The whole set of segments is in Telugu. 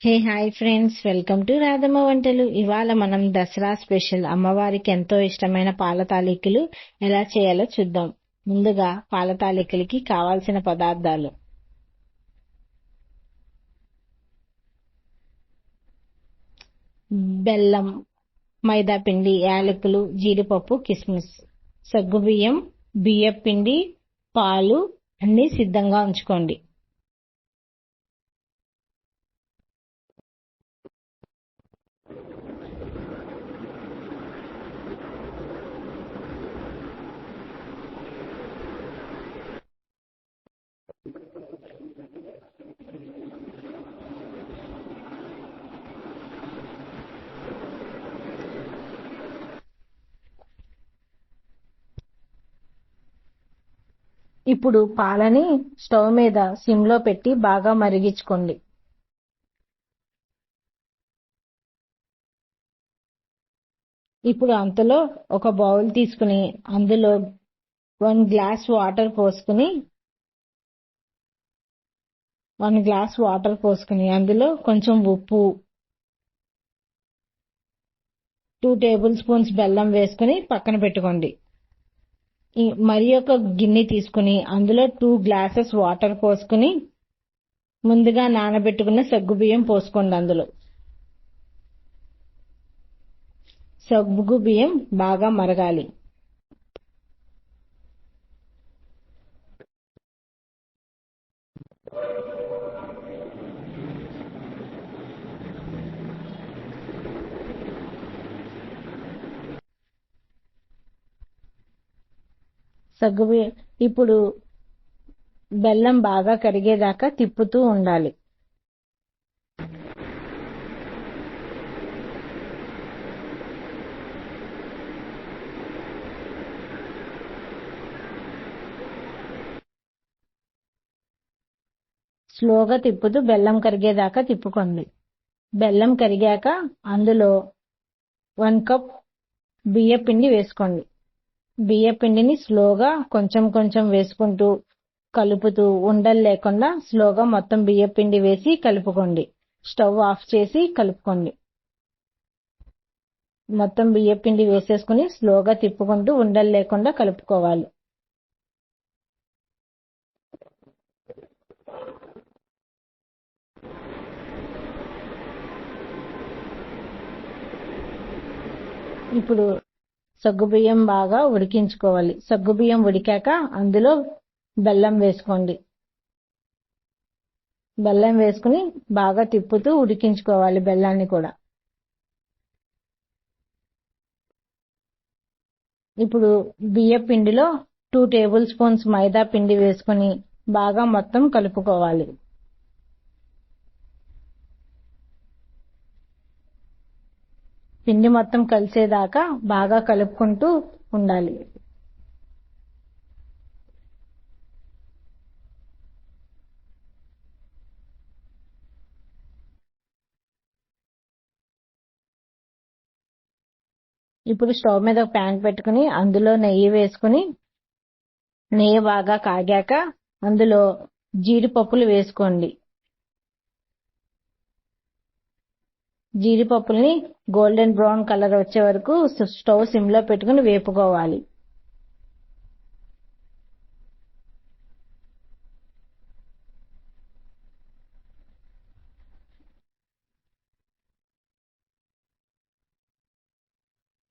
Hi friends, welcome to Radhamma వంటలు. ఇవాళ మనం దసరా స్పెషల్ అమ్మవారికి ఎంతో ఇష్టమైన పాల తాలికలు ఎలా చేయాలో చూద్దాం. ముందుగా పాల తాలికలకి కావాల్సిన పదార్థాలు: బెల్లం, మైదా పిండి, యాలకులు, జీడిపప్పు, కిస్మిస్, సగ్గుబియ్యం, బియ్యపిండి, పాలు అన్ని సిద్ధంగా ఉంచుకోండి. ఇప్పుడు పాలని స్టవ్ మీద సిమ్ లో పెట్టి బాగా మరిగించుకోండి. ఇప్పుడు అంతలో ఒక బౌల్ తీసుకుని అందులో 1 గ్లాస్ వాటర్ పోసుకుని అందులో కొంచెం ఉప్పు, 2 టేబుల్ స్పూన్స్ బెల్లం వేసుకుని పక్కన పెట్టుకోండి. మరి ఒక గిన్నె తీసుకుని అందులో 2 గ్లాసెస్ వాటర్ పోసుకుని ముందుగా నానబెట్టుకున్న సగ్గుబియ్యం పోసుకోండి. అందులో సగ్గుబియ్యం బాగా మరగాలి. సగ్గుబియ్యం ఇప్పుడు బెల్లం బాగా కరిగేదాకా తిప్పుతూ ఉండాలి. స్లోగా తిప్పుతూ బెల్లం కరిగేదాకా తిప్పుకోండి. బెల్లం కరిగాక అందులో 1 కప్ బియ్యపిండి వేసుకోండి. బియ్యపిండిని స్లోగా కొంచెం కొంచెం వేసుకుంటూ కలుపుతూ ఉండలు లేకుండా స్లోగా మొత్తం బియ్యపిండి వేసి కలుపుకోండి. స్టవ్ ఆఫ్ చేసి కలుపుకోండి. మొత్తం బియ్యపిండి వేసేసుకుని స్లోగా తిప్పుకుంటూ ఉండలు లేకుండా కలుపుకోవాలి. ఇప్పుడు సగ్గుబియ్యం బాగా ఉడికించుకోవాలి. సగ్గుబియ్యం ఉడికాక అందులో బెల్లం వేసుకోండి. బెల్లం వేసుకుని బాగా తిప్పుతూ ఉడికించుకోవాలి బెల్లాన్ని కూడా. ఇప్పుడు బియ్య పిండిలో 2 టేబుల్ స్పూన్స్ మైదా పిండి వేసుకుని బాగా మొత్తం కలుపుకోవాలి. పిండి మొత్తం కలిసేదాకా బాగా కలుపుకుంటూ ఉండాలి. ఇప్పుడు స్టవ్ మీద ఒక ప్యాన్ పెట్టుకుని అందులో నెయ్యి వేసుకుని నెయ్యి బాగా కాగాక అందులో జీడిపప్పులు వేసుకోండి. జీడిపప్పుల్ని గోల్డెన్ బ్రౌన్ కలర్ వచ్చే వరకు స్టవ్ సిమ్ లో పెట్టుకుని వేపుకోవాలి.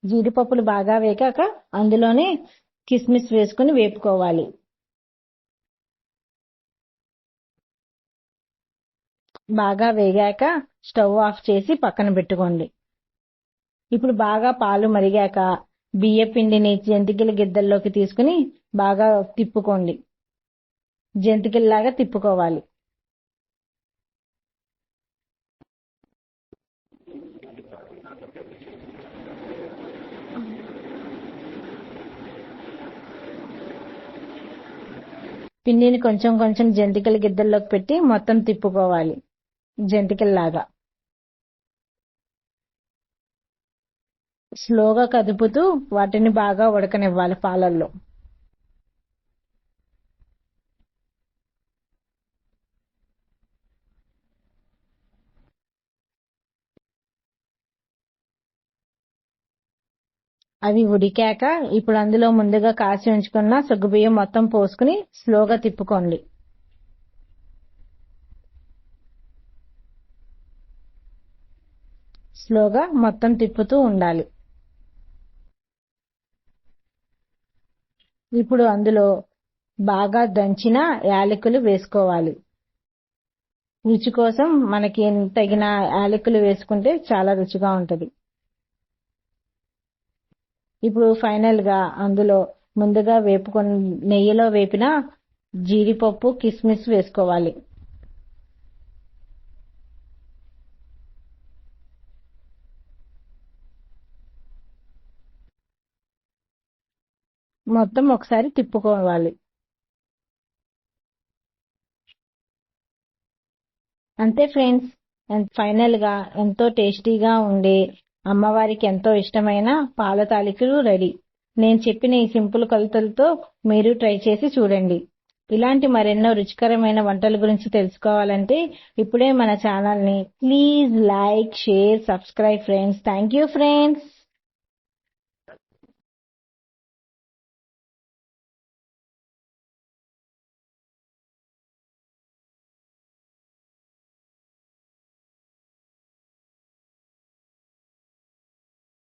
జీడిపప్పులు బాగా వేగాక అందులోనే కిస్మిస్ వేసుకుని వేపుకోవాలి. బాగా వేగాక స్టవ్ ఆఫ్ చేసి పక్కన పెట్టుకోండి. ఇప్పుడు బాగా పాలు మరిగాక బియ్య పిండిని జంతికల గిద్దల్లోకి తీసుకుని బాగా తిప్పుకోండి. జంతికల్లాగా తిప్పుకోవాలి. పిండిని కొంచెం కొంచెం జంతికల గిద్దల్లోకి పెట్టి మొత్తం తిప్పుకోవాలి జంతికల్లాగా. స్లోగా కదుపుతూ వాటిని బాగా ఉడకనివ్వాలి పాలల్లో. అవి ఉడికాక ఇప్పుడు అందులో ముందుగా కాసి ఉంచుకున్న సగ్గుబియ్యం మొత్తం పోసుకుని స్లోగా తిప్పుకోండి. స్లోగా మొత్తం తిప్పుతూ ఉండాలి. ఇప్పుడు అందులో బాగా దంచిన యాలకులు వేసుకోవాలి. రుచి కోసం మనకి తగిన యాలకులు వేసుకుంటే చాలా రుచిగా ఉంటది. ఇప్పుడు ఫైనల్ గా అందులో ముందుగా నెయ్యిలో వేపిన జీడిపప్పు కిస్మిస్ వేసుకోవాలి. మొత్తం ఒకసారి తిప్పుకోవాలి. అంతే ఫ్రెండ్స్, ఫైనల్ గా ఎంతో టేస్టీగా ఉండే అమ్మవారికి ఎంతో ఇష్టమైన పాల తాలికలు రెడీ. నేను చెప్పిన ఈ సింపుల్ కొలతలతో మీరు ట్రై చేసి చూడండి. ఇలాంటి మరెన్నో రుచికరమైన వంటల గురించి తెలుసుకోవాలంటే ఇప్పుడే మన ఛానల్ ని please like, share, subscribe friends. Thank you friends.